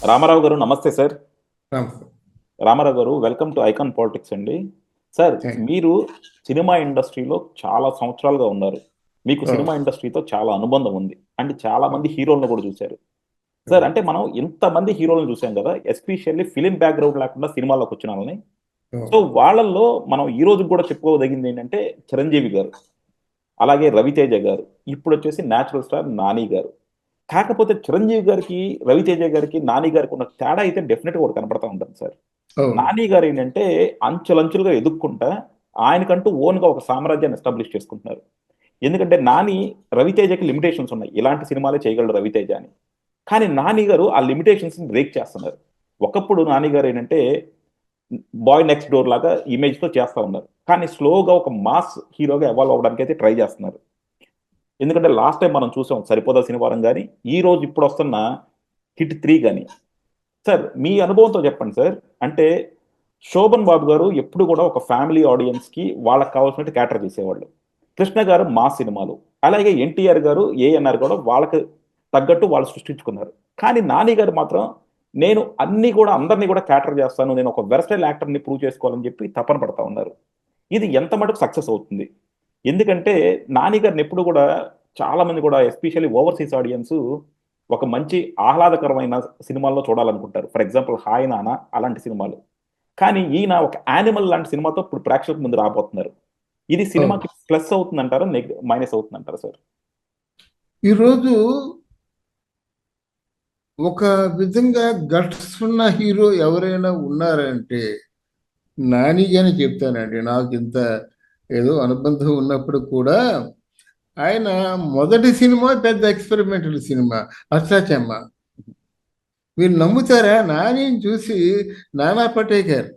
రామారావు గారు నమస్తే సార్. నమస్తే. రామారావు గారు వెల్కమ్ టు ఐకాన్ పాలిటిక్స్ అండి. సార్, థ్యాంక్ మీరు సినిమా ఇండస్ట్రీలో చాలా సంవత్సరాలుగా ఉన్నారు. మీకు ఓ, సినిమా ఇండస్ట్రీతో చాలా అనుబంధం ఉంది. అండ్ చాలా ఓ, మంది హీరోలను కూడా చూశారు. ఓ, సార్, అంటే మనం ఇంతమంది హీరోలను చూసాం కదా, ఎస్పెషల్లీ ఫిలిం బ్యాక్గ్రౌండ్ లేకుండా సినిమాల్లోకి వచ్చిన వాళ్ళని. ఓ, సో వాళ్ళల్లో మనం ఈ రోజు కూడా చెప్పుకోదగింది ఏంటంటే చిరంజీవి గారు, అలాగే రవితేజ గారు, ఇప్పుడు వచ్చేసి న్యాచురల్ స్టార్ నాని గారు. కాకపోతే చిరంజీవి గారికి, రవితేజ గారికి, నాని గారికి ఉన్న తేడా అయితే డెఫినెట్గా ఒకటి కనపడతా ఉంటుంది సార్. ఓ, నాని గారు ఏంటంటే అంచెలంచెలుగా ఎదుక్కుంటా ఆయనకంటూ ఓన్గా ఒక సామ్రాజ్యాన్ని ఎస్టాబ్లిష్ చేసుకుంటున్నారు. ఎందుకంటే నాని, రవితేజకి లిమిటేషన్స్ ఉన్నాయి, ఇలాంటి సినిమాలే చేయగలడు రవితేజ అని. కానీ నాని గారు ఆ లిమిటేషన్స్ బ్రేక్ చేస్తున్నారు. ఒకప్పుడు నాని గారు ఏంటంటే బాయ్ నెక్స్ట్ డోర్ లాగా ఇమేజ్ తో చేస్తా ఉన్నారు, కానీ స్లోగా ఒక మాస్ హీరోగా ఎవాల్వ్ అవ్వడానికి అయితే ట్రై చేస్తున్నారు. ఎందుకంటే లాస్ట్ టైం మనం చూసాం సరిపోదా శనివారం కానీ, ఈ రోజు ఇప్పుడు వస్తున్న హిట్ 3 కానీ. సార్, మీ అనుభవంతో చెప్పండి సార్. అంటే శోభన్ బాబు గారు ఎప్పుడు కూడా ఒక ఫ్యామిలీ ఆడియన్స్ కి వాళ్ళకి కావాల్సినట్టు క్యాటర్ చేసేవాళ్ళు. కృష్ణ గారు మా సినిమాలు, అలాగే ఎన్టీఆర్ గారు, ఏఎన్ఆర్ కూడా వాళ్ళకి తగ్గట్టు వాళ్ళు సృష్టించుకున్నారు. కానీ నాని గారు మాత్రం నేను అన్ని కూడా అందరినీ కూడా క్యాటర్ చేస్తాను, నేను ఒక వెర్సటైల్ యాక్టర్ని ప్రూవ్ చేసుకోవాలని చెప్పి తపన పడతా ఉన్నారు. ఇది ఎంత మటుకు సక్సెస్ అవుతుంది? ఎందుకంటే నాని గారిని ఎప్పుడు కూడా చాలా మంది కూడా ఎస్పెషల్లీ ఓవర్సీస్ ఆడియన్స్ ఒక మంచి ఆహ్లాదకరమైన సినిమాల్లో చూడాలనుకుంటారు. ఫర్ ఎగ్జాంపుల్ హాయ్ నాన్న అలాంటి సినిమాలు. కానీ ఈయన ఒక యానిమల్ లాంటి సినిమాతో ఇప్పుడు ప్రేక్షకుల ముందు రాబోతున్నారు. ఇది ఓ. సినిమాకి ప్లస్ అవుతుందంటారా, మైనస్ అవుతుందంటారా సార్? ఈరోజు ఒక విధంగా గట్స్ ఉన్న హీరో ఎవరైనా ఉన్నారంటే నానిగానే చెప్తానండి. నాకు ఇంత ఏదో అనుబంధం ఉన్నప్పుడు కూడా ఆయన మొదటి సినిమా పెద్ద ఎక్స్పెరిమెంటల్ సినిమా అష్టాచెమ్మ. మీరు నమ్ముతారా? నానిని చూసి నానా పటేకర్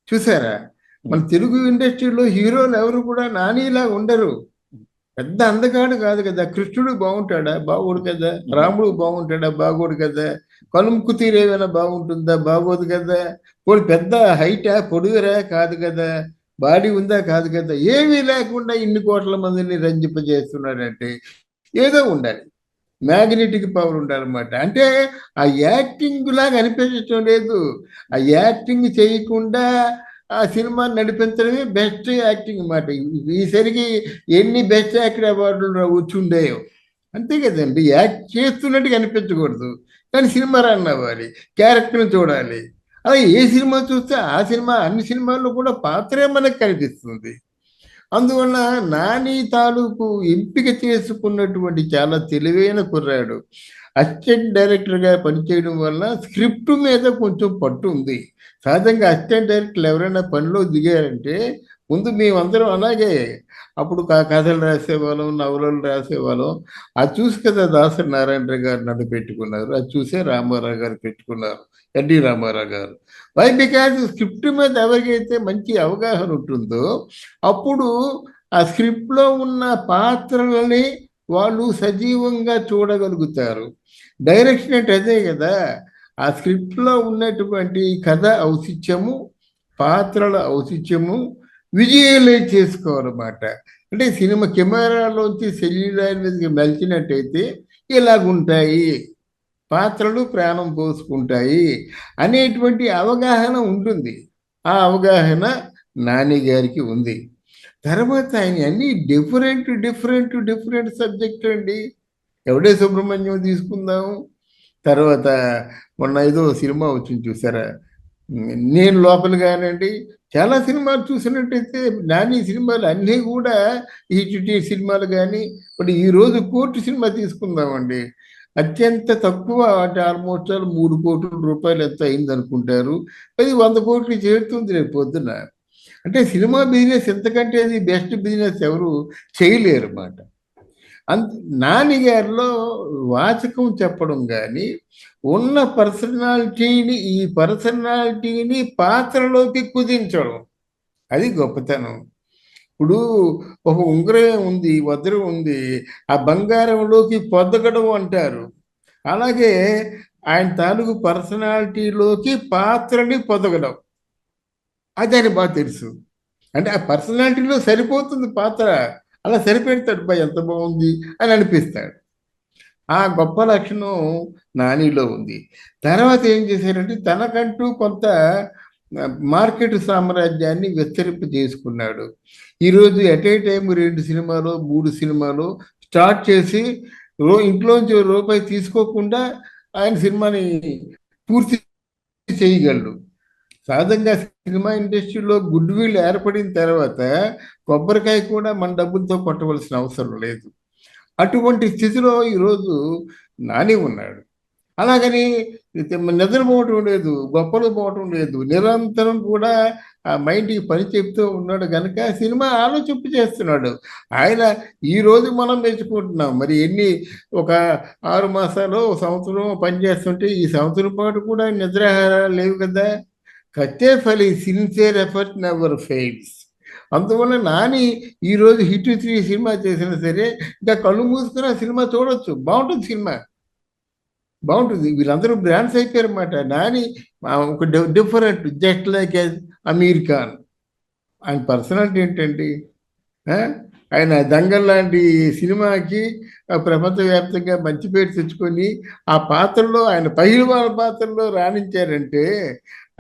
చూసారా? మన తెలుగు ఇండస్ట్రీలో హీరోలు ఎవరు కూడా నానిలా ఉండరు. పెద్ద అందగాడు కాదు కదా. కృష్ణుడు బాగుంటాడా? బాగోడు కదా. రాముడు బాగుంటాడా? బాగోడు కదా. కనుముక్కు తీరేమైనా బాగుంటుందా? బాగోదు కదా. పోనీ పెద్ద హైటా, పొడుగురా? కాదు కదా. బాడీ ఉందా? కాదు కదా. ఏమీ లేకుండా ఇన్ని కోట్ల మందిని రంజింపజేస్తున్నాడంటే ఏదో ఉండాలి. మ్యాగ్నెటిక్ పవర్ ఉండాలన్నమాట. అంటే ఆ యాక్టింగ్ లాగా అనిపించడం లేదు. ఆ యాక్టింగ్ చేయకుండా ఆ సినిమాని నడిపించడమే బెస్ట్ యాక్టింగ్ అన్నమాట. ఈసరికి ఎన్ని బెస్ట్ యాక్టర్ అవార్డులు వచ్చుండేయో. అంతే కదండి. యాక్ట్ చేస్తున్నట్టుగా అనిపించకూడదు, కానీ సినిమా రన్ అవ్వాలి, క్యారెక్టర్ని చూడాలి. అలా ఏ సినిమా చూస్తే ఆ సినిమా అన్ని సినిమాల్లో కూడా పాత్రే మనకు కనిపిస్తుంది. అందువల్ల నాని తాలూకు ఎంపిక చేసుకున్నటువంటి చాలా తెలివైన కుర్రాడు. అసిస్టెంట్ డైరెక్టర్గా పనిచేయడం వల్ల స్క్రిప్ట్ మీద కొంచెం పట్టు ఉంది. సహజంగా అసిస్టెంట్ డైరెక్టర్లు ఎవరైనా పనిలో దిగారంటే ముందు మేమందరం అలాగే అప్పుడు కథలు రాసేవాళ్ళం, నవలలు రాసేవాళ్ళం. అది చూసి కదా దాసరి నారాయణ గారు నన్ను పెట్టుకున్నారు, అది చూసే రామారావు గారు పెట్టుకున్నారు, ఎన్టీ రామారావు గారు. వై బికాజ్ స్క్రిప్ట్ మీద ఎవరికైతే మంచి అవగాహన ఉంటుందో అప్పుడు ఆ స్క్రిప్ట్లో ఉన్న పాత్రలని వాళ్ళు సజీవంగా చూడగలుగుతారు. డైరెక్షన్ అంటే అదే కదా. ఆ స్క్రిప్ట్లో ఉన్నటువంటి కథ ఔచిత్యము, పాత్రల ఔచిత్యము విజువలైజ్ చేసుకోవాలన్నమాట. అంటే సినిమా కెమెరాలోంచి సెల్యులాయిడ్ మీదకి మెలిచినట్టయితే ఇలాగుంటాయి, పాత్రలు ప్రాణం పోసుకుంటాయి అనేటువంటి అవగాహన ఉంటుంది. ఆ అవగాహన నాని గారికి ఉంది. తర్వాత ఆయన అన్ని డిఫరెంట్ డిఫరెంట్ డిఫరెంట్ సబ్జెక్ట్ అండి. ఎవడే సుబ్రహ్మణ్యం తీసుకుందాం. తర్వాత మొన్న ఏదో సినిమా వచ్చింది చూసారా, నేను లోపల కానండి. చాలా సినిమాలు చూసినట్టయితే నాని సినిమాలు అన్నీ కూడా ఈటీటీ సినిమాలు కానీ. ఇప్పుడు ఈరోజు కోర్టు సినిమా తీసుకుందామండి. అత్యంత తక్కువ అంటే ఆల్మోస్ట్ 3 కోట్ల రూపాయలు ఎంత అయింది అనుకుంటారు. అది 100 కోట్లు చేరుతుంది రేపు పొద్దున. అంటే సినిమా బిజినెస్ ఎంతకంటే అది బెస్ట్ బిజినెస్ ఎవరు చేయలేరు అన్నమాట. అంత నాని గారిలో వాచకం చెప్పడం కానీ, ఉన్న పర్సనాలిటీని ఈ పర్సనాలిటీని పాత్రలోకి కుదించడం, అది గొప్పతనం. ఇప్పుడు ఒక ఉంగరం ఉంది, వజ్రం ఉంది, ఆ బంగారంలోకి పొదగడం అంటారు. అలాగే ఆయన తాలూకు పర్సనాలిటీలోకి పాత్రని పొదగడం, అది ఆయన బాగా తెలుసు. అంటే ఆ పర్సనాలిటీలో సరిపోతుంది పాత్ర, అలా సరిపెడతాడు. బా ఎంత బాగుంది అని అనిపిస్తాడు. ఆ గొప్ప లక్షణం నానిలో ఉంది. తర్వాత ఏం చేశారంటే తనకంటూ కొంత మార్కెట్ సామ్రాజ్యాన్ని విస్తరింప చేసుకున్నాడు. ఈరోజు ఎట్ ఏ టైం 2 సినిమాలు 3 సినిమాలు స్టార్ట్ చేసి ఇంట్లోంచి రూపాయి తీసుకోకుండా ఆయన సినిమాని పూర్తి చేయగలడు. సహజంగా సినిమా ఇండస్ట్రీలో గుడ్ విల్ ఏర్పడిన తర్వాత కొబ్బరికాయ కూడా మన డబ్బులతో కొట్టవలసిన అవసరం లేదు. అటువంటి స్థితిలో ఈరోజు నాని ఉన్నాడు. అలాగని నిద్రపోవటం లేదు, గొప్పలు పోవటం లేదు, నిరంతరం కూడా ఆ మైండ్కి పని చెప్తూ ఉన్నాడు కనుక సినిమా ఆలోచింపు చేస్తున్నాడు. ఆయన ఈ రోజు మనం మెచ్చుకుంటున్నాం. మరి ఒక 6 మాసాలు సంవత్సరం పనిచేస్తుంటే ఈ సంవత్సరం పాటు కూడా నిద్రాహారాలు లేవు కదా. కట్టే ఫలి సిన్సియర్ ఎఫర్ట్ నెవర్ ఫెయిల్స్. అందువల్ల నాని ఈరోజు హిట్ 3 సినిమా చేసినా సరే ఇంకా కళ్ళు మూసుకుని ఆ సినిమా చూడొచ్చు. బాగుంటుంది సినిమా, బాగుంటుంది. వీళ్ళందరూ బ్రాండ్స్ అయిపోయారు అన్నమాట. నాని ఒక different, just like Aamir Khan. ఆయన పర్సనాలిటీ ఏంటండి? ఆయన దంగల్ లాంటి సినిమాకి ప్రపంచవ్యాప్తంగా మంచి పేరు తెచ్చుకొని ఆ పాత్రలో ఆయన పహిల్వాన్ పాత్రలో రాణించారంటే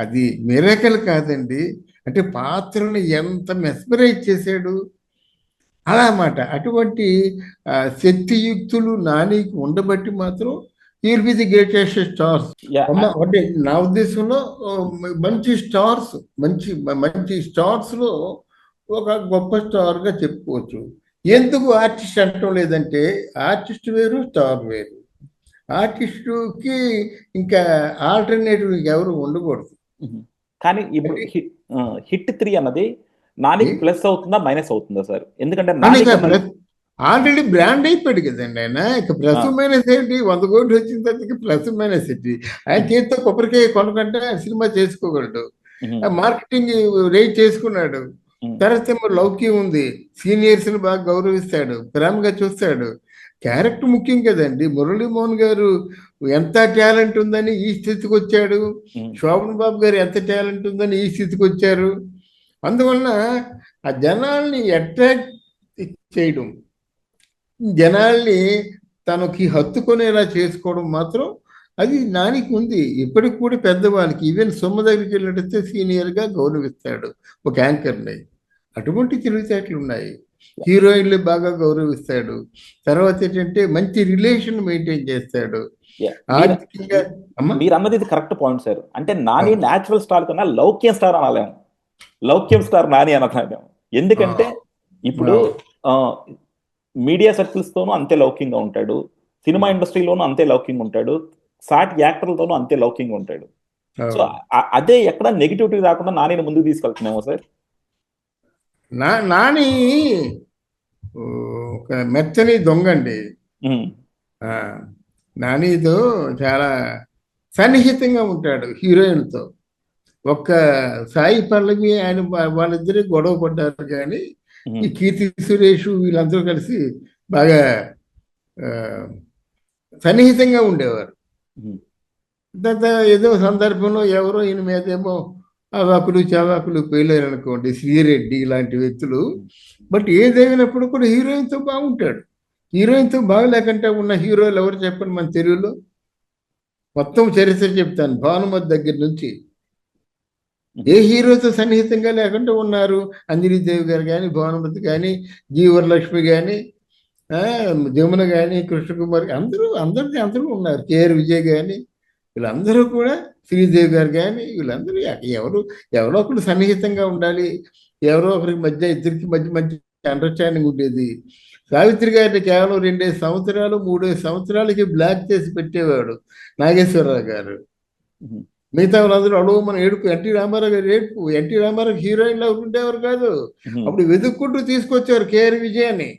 అది మిరకల్ కాదండి. అంటే పాత్రను ఎంత మెస్మరైజ్ చేశాడు అలా అన్నమాట. అటువంటి శక్తియుక్తులు నానికి ఉండబట్టి మాత్రం will be the greatest stars. అంటే నా ఉద్దేశంలో మంచి స్టార్స్, మంచి మంచి స్టార్స్ లో ఒక గొప్ప స్టార్ గా చెప్పుకోవచ్చు. ఎందుకు ఆర్టిస్ట్ అంటం లేదంటే ఆర్టిస్ట్ వేరు, స్టార్ వేరు. ఆర్టిస్టుకి ఇంకా ఆల్టర్నేటివ్ ఎవరు ఉండకూడదు. కానీ ఇప్పుడు హిట్ 3 అన్నది నానికి ప్లస్ అవుతుందా మైనస్ అవుతుందా సార్? ఎందుకంటే ఆల్రెడీ బ్రాండ్ అయిపోయాడు కదండి ఆయన. ఇక ప్లస్ మైనస్ ఏంటి? 100 కోట్లు వచ్చిన తర్వాత ప్లస్ మైనస్ ఏంటి? ఆయన చేతితో కొబ్బరికాయ కొనకంటే సినిమా చేసుకోగలడు. మార్కెటింగ్ రేట్ చేసుకున్నాడు. తర్వాత లౌక్యం ఉంది, సీనియర్స్ ని బాగా గౌరవిస్తాడు, ప్రేమగా చూస్తాడు. క్యారెక్టర్ ముఖ్యం కదండి. మురళీమోహన్ గారు ఎంత టాలెంట్ ఉందని ఈ స్థితికి వచ్చాడు. శోభన్ బాబు గారు ఎంత టాలెంట్ ఉందని ఈ స్థితికి వచ్చారు. అందువలన ఆ జనాల్ని అట్రాక్ట్ చేయడం, జనాల్ని తనకి హత్తుకునేలా చేసుకోవడం మాత్రం అది నానికి ఉంది. ఇప్పటికి కూడా పెద్దవాళ్ళకి ఈవెన్ సొమ్మ దగ్గరికి వెళ్ళినట్టే సీనియర్గా గౌరవిస్తాడు ఒక యాంకర్ని. అటువంటి తెలివితేటలు ఉన్నాయి. హీరోయిన్లు బాగా గౌరవిస్తాడు. తర్వాత ఏంటంటే మంచి రిలేషన్ మెయింటైన్ చేస్తాడు. మీరు అన్నది ఇది కరెక్ట్ పాయింట్ సార్. అంటే నాని న్యాచురల్ స్టార్ కన్నా లౌక్యం స్టార్ అనలేము, లౌక్యం స్టార్ నాని అనలేము. ఎందుకంటే ఇప్పుడు మీడియా సర్కిల్స్ తోనూ అంతే లౌక్యంగా ఉంటాడు, సినిమా ఇండస్ట్రీలోనూ అంతే లౌక్యంగా ఉంటాడు, సాటి యాక్టర్లతోనూ అంతే లౌక్యంగా ఉంటాడు. సో అదే ఎక్కడ నెగిటివిటీ రాకుండా నానిని ముందుకు తీసుకెళ్తున్నామో సార్. నాని ఒక మెత్తని దొంగండి. నానితో చాలా సన్నిహితంగా ఉంటాడు హీరోయిన్తో. ఒక్క సాయి పల్లవి ఆయన వాళ్ళిద్దరే గొడవ పడ్డారు, కానీ ఈ కీర్తి సురేష్ వీళ్ళందరూ కలిసి బాగా సన్నిహితంగా ఉండేవారు. తర్వాత ఏదో సందర్భంలో ఎవరో ఈయన మీదేమో అవాకులు చవాకులు పేలేరు అనుకోండి, శ్రీరెడ్డి ఇలాంటి వ్యక్తులు. బట్ ఏదైనప్పుడు కూడా హీరోయిన్తో బాగుంటాడు. హీరోయిన్తో బాగలేకుండా ఉన్న హీరోలు ఎవరు చెప్పండి మన తెలుగులో? మొత్తం చరిత్ర చెప్తాను, భానుమతి దగ్గర నుంచి ఏ హీరోతో సన్నిహితంగా లేకుండా ఉన్నారు? అంజలిదేవి గారు కానీ, భానుమతి కానీ, జీవరలక్ష్మి కానీ, జమున కానీ, కృష్ణకుమార్, అందరూ ఉన్నారు. కేఆర్ విజయ్ కానీ, వీళ్ళందరూ కూడా, శ్రీదేవి గారు కానీ, వీళ్ళందరూ ఎవరో ఒకరు సన్నిహితంగా ఉండాలి. ఎవరో ఒకరికి మధ్య, ఇద్దరికి మధ్య మంచి అండర్స్టాండింగ్ ఉండేది. సావిత్రి గారిని కేవలం 2 సంవత్సరాలు 3 సంవత్సరాలకి బ్లాక్ చేసి పెట్టేవాడు నాగేశ్వరరావు గారు. మిగతా వాళ్ళందరూ అడవు ఏడుపు. ఎన్టీ రామారావు గారు ఏడుపు. ఎన్టీ రామారావు హీరోయిన్లో ఉండేవారు కాదు. అప్పుడు వెతుక్కుంటూ తీసుకొచ్చారు కేఆర్ విజయాన్ని.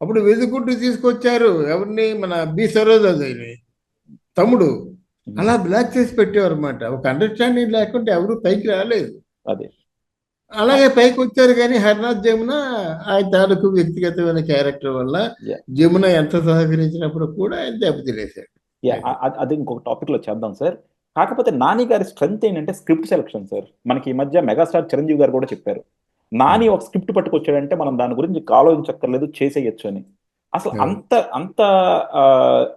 అప్పుడు వెతుక్కుంటూ తీసుకొచ్చారు ఎవరిని? మన బి సరోజాదేవి తమ్ముడు. అలా బ్లాక్ చేసి పెట్టేవారు అన్నమాట. ఒక అండర్స్టాండింగ్ లేకుంటే ఎవరు పైకి రాలేదు. అలాగే పైకి వచ్చారు. కానీ హరినాథ్ జమున ఆయన తాలూకు వ్యక్తిగతమైన క్యారెక్టర్ వల్ల జమున ఎంత సహకరించినప్పుడు కూడా ఆయన దెబ్బతినేశాడు. అది ఇంకొక టాపిక్ లో చేద్దాం సార్. కాకపోతే నాని గారి స్ట్రెంత్ ఏంటంటే స్క్రిప్ట్ సెలక్షన్ సార్. మనకి ఈ మధ్య మెగాస్టార్ చిరంజీవి గారు కూడా చెప్పారు, నాని ఒక స్క్రిప్ట్ పట్టుకొచ్చాడంటే మనం దాని గురించి ఆలోచించక్కర్లేదు, చేసేయచ్చు అని. అసలు అవును. అంత అంత ఆ,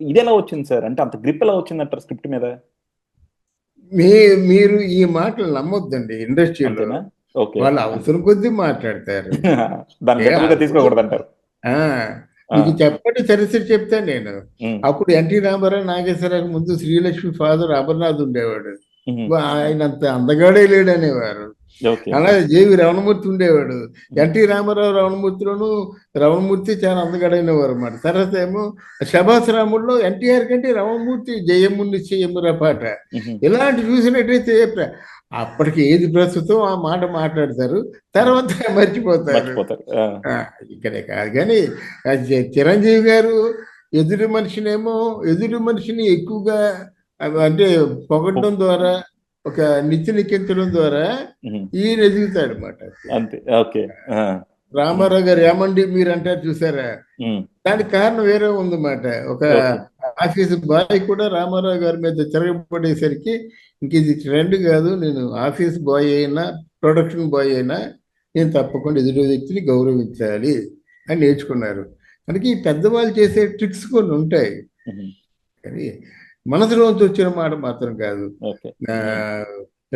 ఇది ఎలా వచ్చింది సార్? అంటే అంత గ్రిప్ ఎలా వచ్చింది అంటారు స్క్రిప్ట్ మీద? మీ మీరు ఈ మాటలు నమ్మొద్దండి ఇండస్ట్రీలో. అంతేనా? ఓకే. వాళ్ళు అవసరం కొద్దీ మాట్లాడతారు. దాన్ని ఏ లిటరల్ గా అప్పుడు తీసుకోకూడదు అంటారు. ఆ మీకు చెప్పండి చరిత్ర చెప్తాను నేను. అప్పుడు ఎన్టీ రామారావు నాగేశ్వరరావు ముందు శ్రీలక్ష్మి ఫాదర్ అమర్నాథ్ ఉండేవాడు. ఆయన అంత అందగాడే లేడనేవారు. ఓకే. అలాగే జేవి రమణమూర్తి ఉండేవాడు. ఎన్టీ రామారావు రమణమూర్తిలోను రమణమూర్తి చాలా అందగాడైనవారు అన్నమాట. తర్వాత ఏమో శభాస్ రాముల్లో ఎన్టీఆర్ కంటే రమణమూర్తి జయము నిశ్చయమురా పాట. ఇలాంటి చూసినట్టయితే అప్పటికి ఏది ప్రస్తుతం ఆ మాట మాట్లాడతారు, తర్వాత మర్చిపోతారు. మర్చిపోతారు. ఆ, ఇక్కడే కాదు కానీ చిరంజీవి గారు ఎదుటి మనిషిని ఎక్కువగా అంటే పొగడడం ద్వారా, ఒక నిత్య నిక్కించడం ద్వారా ఈయన ఎదుగుతాడు అనమాట. అంతే. ఓకే. రామారావు గారు ఏమండి మీరు అంటారు చూసారా, దానికి కారణం వేరే ఉందన్నమాట. ఒక ఆఫీస్ బాయ్ కూడా రామారావు గారి మీద తిరగబడేసరికి ఇంక ఇది ట్రెండ్ కాదు, నేను ఆఫీస్ బాయ్ అయినా ప్రొడక్షన్ బాయ్ అయినా నేను తప్పకుండా ఎదుటి వ్యక్తిని గౌరవించాలి అని నేర్చుకున్నారు. కనుక ఈ పెద్దవాళ్ళు చేసే ట్రిక్స్ కొన్ని ఉంటాయి, కానీ మనసులోంచి వచ్చిన మాట మాత్రం కాదు.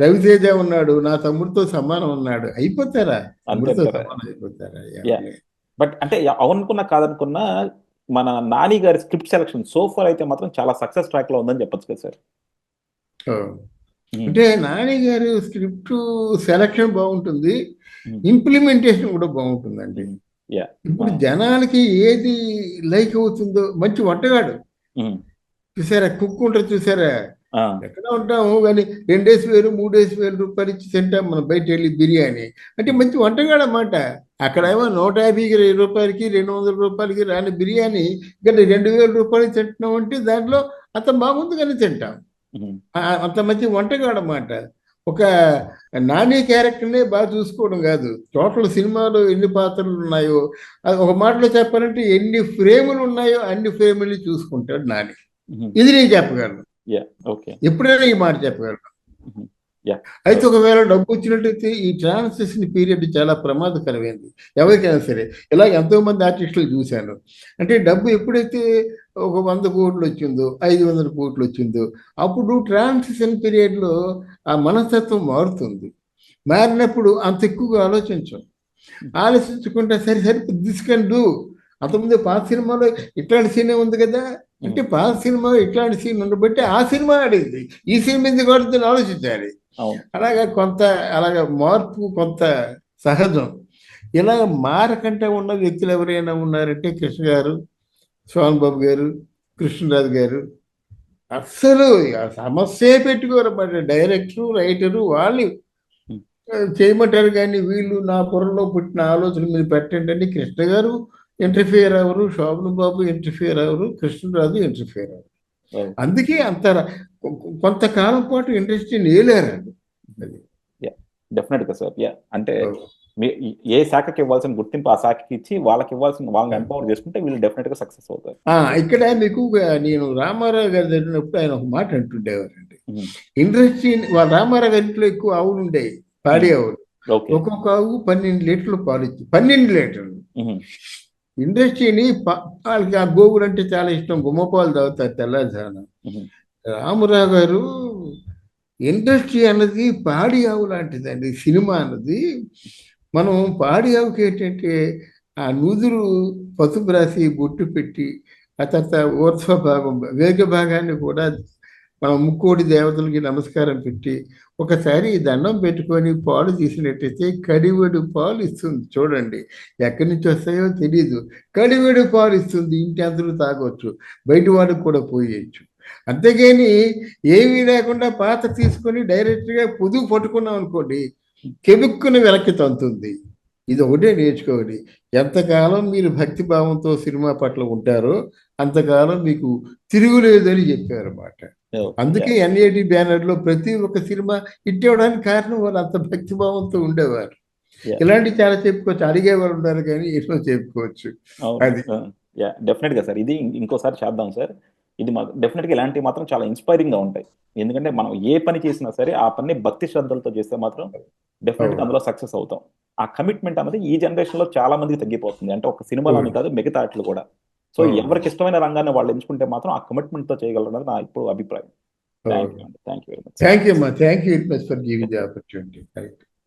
రవితేజ ఉన్నాడు, నా తమ్ముడితో సమానం ఉన్నాడు, అయిపోతారా? తమ్ముడితో సమానం అయిపోతారా? బట్ అంటే అవునుకున్నా కాదనుకున్నా మన నాని గారి స్క్రిప్ట్ సెలక్షన్ సోఫర్ అయితే మాత్రం చాలా సక్సెస్ ట్రాక్ లో ఉందని చెప్పొచ్చు కదా సార్. అంటే నాని గారి స్క్రిప్ట్ సెలక్షన్ బాగుంటుంది, ఇంప్లిమెంటేషన్ కూడా బాగుంటుందండి. ఇప్పుడు జనాలకి ఏది లైక్ అవుతుందో, మంచి వంటగాడు చూసారా, కుక్ ఉంటుంది చూసారా, ఎక్కడ ఉంటాము కానీ 2,000 3,000 రూపాయలు ఇచ్చి తింటాం మనం బయట వెళ్ళి బిర్యానీ. అంటే మంచి వంటగాడు అన్నమాట. అక్కడేమో 150 రూపాయలకి 200 రూపాయలకి రాని బిర్యానీ ఇక్కడ 2,000 రూపాయలకి తింటున్నాం అంటే దాంట్లో అంత బాగుందిగానే తింటాం. అంత మంచి వంటగాడు అన్నమాట. ఒక నాని క్యారెక్టర్నే బాగా చూసుకోవడం కాదు, టోటల్ సినిమాలో ఎన్ని పాత్రలు ఉన్నాయో, అది ఒక మాటలో చెప్పాలంటే ఎన్ని ఫ్రేములు ఉన్నాయో అన్ని ఫ్రేముల్ని చూసుకుంటాడు నాని. ఇది నేను చెప్పగలను, ఎప్పుడైనా ఈ మాట చెప్పగలను. అయితే ఒకవేళ డబ్బు వచ్చినట్టయితే ఈ ట్రాన్సిషన్ పీరియడ్ చాలా ప్రమాదకరమైంది ఎవరికైనా సరే. ఇలా ఎంతో మంది ఆర్టిస్టులు చూశాను. అంటే డబ్బు ఎప్పుడైతే ఒక 100 కోట్లు వచ్చిందో 500 కోట్లు వచ్చిందో అప్పుడు ట్రాన్సిషన్ పీరియడ్లో ఆ మనస్తత్వం మారుతుంది. మారినప్పుడు అంత ఎక్కువగా ఆలోచించకుండా సరే దిస్ కెన్ డూ. అంతకుముందు పాత సినిమాలో ఇట్లాంటి సీనే ఉంది కదా అంటే పాత సినిమాలో ఇట్లాంటి సీన్ ఉండబట్టి ఆ సినిమా ఆడింది, ఈ సినిమా ఎందుకు ఆడుతుందని ఆలోచించాలి. అలాగా మార్పు కొంత సహజం. ఇలా మారకంటే ఉన్న వ్యక్తులు ఎవరైనా ఉన్నారంటే కృష్ణ గారు, సోహన్ బాబు గారు, కృష్ణరాజు గారు. అస్సలు సమస్య పెట్టుకోరు అన్నమాట. డైరెక్టరు రైటరు వాళ్ళు చేయమంటారు కానీ వీళ్ళు నా పొరలో పుట్టిన ఆలోచన మీరు పెట్టండి అని కృష్ణ గారు ఇంటర్ఫియర్ అవ్వరు, శోభన్ బాబు ఇంటర్ఫియర్ అవ్వరు, కృష్ణరాజు ఇంటర్ఫియర్ అవ్వరు. అందుకే అంత కొంతకాలం పాటు ఇండస్ట్రీని ఏలేరండి. డెఫినెట్ గా సార్. అంటే ఏ శాఖకి ఇవ్వాల్సిన గుర్తింపు ఆ శాఖకి ఇచ్చి వాళ్ళకి ఇవ్వాల్సిన వాళ్ళని ఎంపవర్ చేసుకుంటే వీళ్ళు డెఫినెట్ గా సక్సెస్ అవుతారు. ఇక్కడ మీకు నేను రామారావు గారు జరిగినప్పుడు ఆయన ఒక మాట అంటుండేవారండి, ఇండస్ట్రీ వాళ్ళ రామారావు గారి ఇంట్లో ఎక్కువ ఆవులు ఉండేవి, పాడి ఆవులు. ఒక్కొక్క ఆవు 12 లీటర్లు పాలు ఇచ్చి 12 లీటర్లు. ఇండస్ట్రీని వాళ్ళకి ఆ గోవులు అంటే చాలా ఇష్టం, గుమ్మపాలు తాగుతారు తెల్లజాన. రామారావు గారు ఇండస్ట్రీ అన్నది పాడి ఆవు లాంటిదండి. సినిమా అన్నది మనం పాడి ఆవుకి ఏంటంటే ఆ నుదురు పసుపు రాసి బొట్టు పెట్టి ఆ తర్వాత ఊర్ధ్వ భాగం వేగ భాగాన్ని కూడా మనం ముక్కోడి దేవతలకి నమస్కారం పెట్టి ఒకసారి దండం పెట్టుకొని పాలు తీసినట్టయితే కడివెడు పాలు ఇస్తుంది. చూడండి, ఎక్కడి నుంచి వస్తాయో తెలీదు, కడివెడు పాలు ఇస్తుంది. ఇంటి అందరూ తాగొచ్చు, బయట వాడికి కూడా పోయేయచ్చు. అంతేగాని ఏమీ లేకుండా పాత తీసుకొని డైరెక్ట్గా పొదుగు పట్టుకున్నాం అనుకోండి, కెబుక్కుని వెనక్కి తంతుంది. ఇది ఒకటే నేర్చుకోవాలి. ఎంతకాలం మీరు భక్తిభావంతో సినిమా పట్ల ఉంటారో అంతకాలం మీకు తిరుగులేదని చెప్పారు అన్నమాట. అందుకే NAD బ్యానర్లో ప్రతి ఒక్క సినిమా హిట్ అవ్వడానికి కారణం వాళ్ళు అంత భక్తిభావంతో ఉండేవారు. ఇలాంటివి చాలా చెప్పుకోవచ్చు, అడిగేవారు ఉంటారు కానీ ఎన్నో చెప్పుకోవచ్చు. అది డెఫినెట్ గా సార్. ఇది ఇంకోసారి చేద్దాం సార్. ఇది డెఫినెట్ గా ఇలాంటివి మాత్రం చాలా ఇన్స్పైరింగ్ గా ఉంటాయి. ఎందుకంటే మనం ఏ పని చేసినా సరే ఆ పని భక్తి శ్రద్ధలతో చేస్తే మాత్రం డెఫినెట్ గా అందులో సక్సెస్ అవుతాం. ఆ కమిట్మెంట్ అనేది ఈ జనరేషన్ లో చాలా మందికి తగ్గిపోతుంది. అంటే ఒక సినిమాలోని కాదు, మిగతా ఆటలు కూడా. So Oh. ఎవరికి ఇష్టమైన రంగాన్ని వాళ్ళు ఎంచుకుంటే మాత్రం ఆ కమిట్మెంట్ తో చేయగలరు అన్నది నా ఇప్పుడు అభిప్రాయం. థ్యాంక్ యూ అండి, thank you very much. Thank you, ma. Thank you very much for giving the opportunity. Right.